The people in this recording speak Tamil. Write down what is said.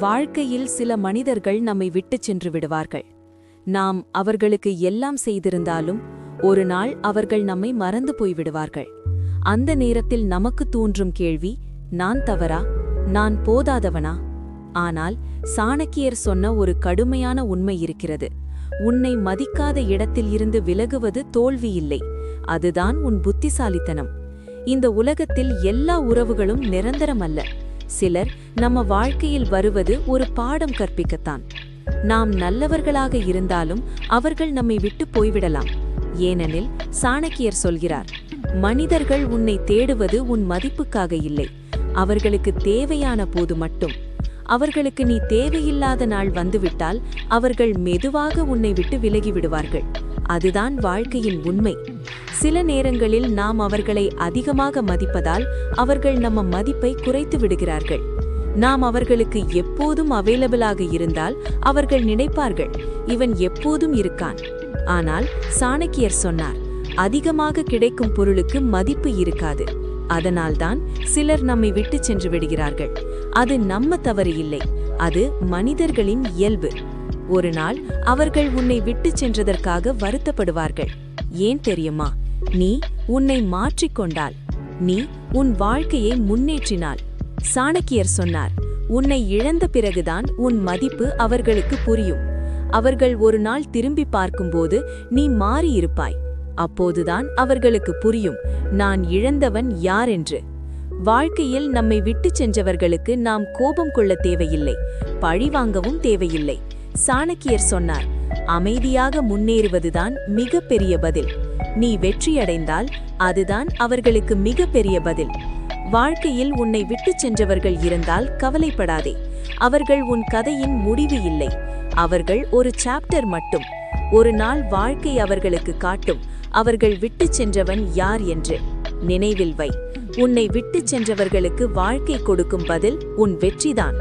வாழ்க்கையில் சில மனிதர்கள் நம்மை விட்டுச் சென்று விடுவார்கள். நாம் அவர்களுக்கு எல்லாம் செய்திருந்தாலும் ஒரு நாள் அவர்கள் நம்மை மறந்து போய்விடுவார்கள். அந்த நேரத்தில் நமக்கு தோன்றும் கேள்வி, நான் தவறா, நான் போதாதவனா? ஆனால் சாணக்கியர் சொன்ன ஒரு கடுமையான உண்மை இருக்கிறது. உன்னை மதிக்காத இடத்தில் இருந்து விலகுவது தோல்வி இல்லை, அதுதான் உன் புத்திசாலித்தனம். இந்த உலகத்தில் எல்லா உறவுகளும் நிரந்தரமல்ல. சிலர் நம்ம வாழ்க்கையில் வருவது ஒரு பாடம் கற்பிக்கத்தான். நாம் நல்லவர்களாக இருந்தாலும் அவர்கள் நம்மை விட்டு போய்விடலாம். ஏனெனில் சாணக்கியர் சொல்கிறார், மனிதர்கள் உன்னை தேடுவது உன் மதிப்புக்காக இல்லை, அவர்களுக்கு தேவையான போது மட்டும். அவர்களுக்கு நீ தேவையில்லாத நாள் வந்துவிட்டால் அவர்கள் மெதுவாக உன்னை விட்டு விலகிவிடுவார்கள். அதுதான் வாழ்க்கையின் உண்மை. சில நேரங்களில் நாம் அவர்களை அதிகமாக மதிப்பதால் அவர்கள் நம்ம மதிப்பை குறைத்து விடுகிறார்கள். நாம் அவர்களுக்கு எப்போதும் அவைலபிளாக இருந்தால் அவர்கள் நினைப்பார்கள், இவன் எப்போதும் இருக்கான். ஆனால் சாணக்கியர் சொன்னார், அதிகமாக கிடைக்கும் பொருளுக்கு மதிப்பு இருக்காது. அதனால்தான் சிலர் நம்மை விட்டு சென்று விடுகிறார்கள். அது நம்ம தவறு இல்லை, அது மனிதர்களின் இயல்பு. ஒரு நாள் அவர்கள் உன்னை விட்டு சென்றதற்காக வருத்தப்படுவார்கள். ஏன் தெரியுமா? நீ உன்னை மாற்றிக்கொண்டால், நீ உன் வாழ்க்கையை முன்னேற்றினாள். சாணக்கியர் சொன்னார், உன்னை இழந்த பிறகுதான் உன் மதிப்பு அவர்களுக்கு புரியும். அவர்கள் ஒரு நாள் திரும்பி பார்க்கும்போது நீ மாறியிருப்பாய். அப்போதுதான் அவர்களுக்கு புரியும், நான் இழந்தவன் யார் என்று. வாழ்க்கையில் நம்மை விட்டு சென்றவர்களுக்கு நாம் கோபம் கொள்ள தேவையில்லை, பழிவாங்கவும் தேவையில்லை. சாணக்கியர் சொன்னார், அமைதியாக முன்னேறுவதுதான் மிக பெரிய பதில். நீ வெற்றியடைந்தால் அதுதான் அவர்களுக்கு மிக பெரிய பதில். வாழ்க்கையில் உன்னை விட்டு சென்றவர்கள் இருந்தால் கவலைப்படாதே. அவர்கள் உன் கதையின் முடிவு இல்லை, அவர்கள் ஒரு சாப்டர் மட்டும். ஒரு நாள் வாழ்க்கை அவர்களுக்கு காட்டும், அவர்கள் விட்டு சென்றவன் யார் என்று. நினைவில் வை, உன்னை விட்டு சென்றவர்களுக்கு வாழ்க்கை கொடுக்கும் பதில் உன் வெற்றிதான்.